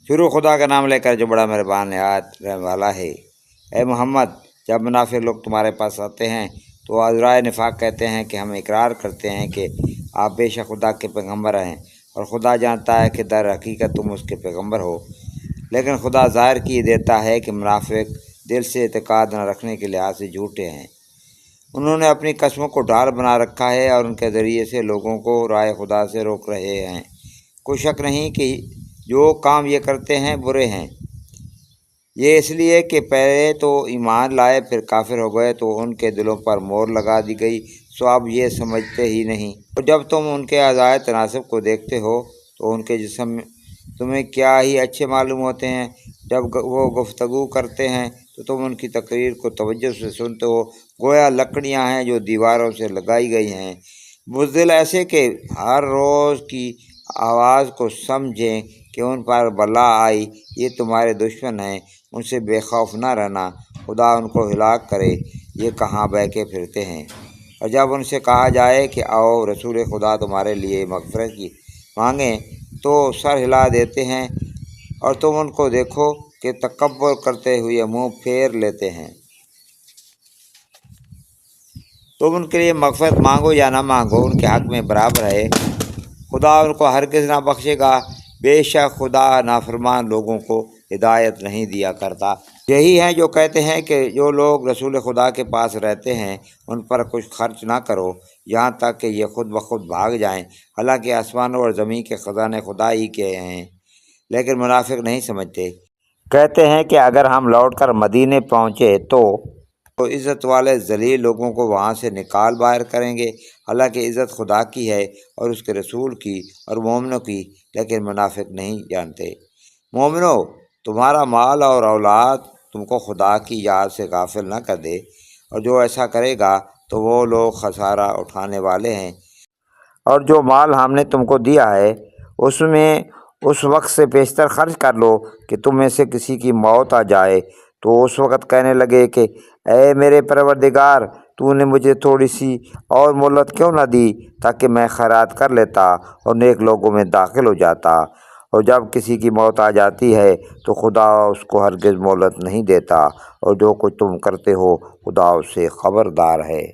شروع خدا کا نام لے کر جو بڑا مہربان نہایت رحم والا ہے۔ اے محمد، جب منافق لوگ تمہارے پاس آتے ہیں تو عذرائے نفاق کہتے ہیں کہ ہم اقرار کرتے ہیں کہ آپ بے شک خدا کے پیغمبر ہیں، اور خدا جانتا ہے کہ در حقیقت تم اس کے پیغمبر ہو، لیکن خدا ظاہر کی دیتا ہے کہ منافق دل سے اعتقاد نہ رکھنے کے لحاظ سے جھوٹے ہیں۔ انہوں نے اپنی قسموں کو ڈھال بنا رکھا ہے اور ان کے ذریعے سے لوگوں کو راہ خدا سے روک رہے ہیں۔ کوئی شک نہیں کہ جو کام یہ کرتے ہیں برے ہیں۔ یہ اس لیے کہ پہلے تو ایمان لائے پھر کافر ہو گئے تو ان کے دلوں پر مہر لگا دی گئی، سو اب یہ سمجھتے ہی نہیں۔ اور جب تم ان کے اعضائے تناسب کو دیکھتے ہو تو ان کے جسم تمہیں کیا ہی اچھے معلوم ہوتے ہیں۔ جب وہ گفتگو کرتے ہیں تو تم ان کی تقریر کو توجہ سے سنتے ہو، گویا لکڑیاں ہیں جو دیواروں سے لگائی گئی ہیں۔ بزدل ایسے کہ ہر روز کی آواز کو سمجھیں کہ ان پر بلا آئی، یہ تمہارے دشمن ہیں، ان سے بے خوف نہ رہنا، خدا ان کو ہلاک کرے، یہ کہاں بہکے پھرتے ہیں۔ اور جب ان سے کہا جائے کہ آؤ رسول خدا تمہارے لیے مغفرت کی مانگیں تو سر ہلا دیتے ہیں، اور تم ان کو دیکھو کہ تکبر کرتے ہوئے منہ پھیر لیتے ہیں۔ تم ان کے لیے مغفرت مانگو یا نہ مانگو، ان کے حق میں برابر ہے، خدا ان کو ہرگز نہ بخشے گا، بے شک خدا نافرمان لوگوں کو ہدایت نہیں دیا کرتا۔ یہی ہیں جو کہتے ہیں کہ جو لوگ رسول خدا کے پاس رہتے ہیں ان پر کچھ خرچ نہ کرو یہاں تک کہ یہ خود بخود بھاگ جائیں، حالانکہ آسمانوں اور زمین کے خزانے خدا ہی کے ہیں، لیکن منافق نہیں سمجھتے۔ کہتے ہیں کہ اگر ہم لوٹ کر مدینے پہنچے تو عزت والے ذلیل لوگوں کو وہاں سے نکال باہر کریں گے، حالانکہ عزت خدا کی ہے اور اس کے رسول کی اور مومنوں کی، لیکن منافق نہیں جانتے۔ مومنو، تمہارا مال اور اولاد تم کو خدا کی یاد سے غافل نہ کر دے، اور جو ایسا کرے گا تو وہ لوگ خسارہ اٹھانے والے ہیں۔ اور جو مال ہم نے تم کو دیا ہے اس میں اس وقت سے بیشتر خرچ کر لو کہ تم میں سے کسی کی موت آ جائے تو اس وقت کہنے لگے کہ اے میرے پروردگار، تو نے مجھے تھوڑی سی اور مہلت کیوں نہ دی تاکہ میں خیرات کر لیتا اور نیک لوگوں میں داخل ہو جاتا۔ اور جب کسی کی موت آ جاتی ہے تو خدا اس کو ہرگز مہلت نہیں دیتا، اور جو کچھ تم کرتے ہو خدا اس سے خبردار ہے۔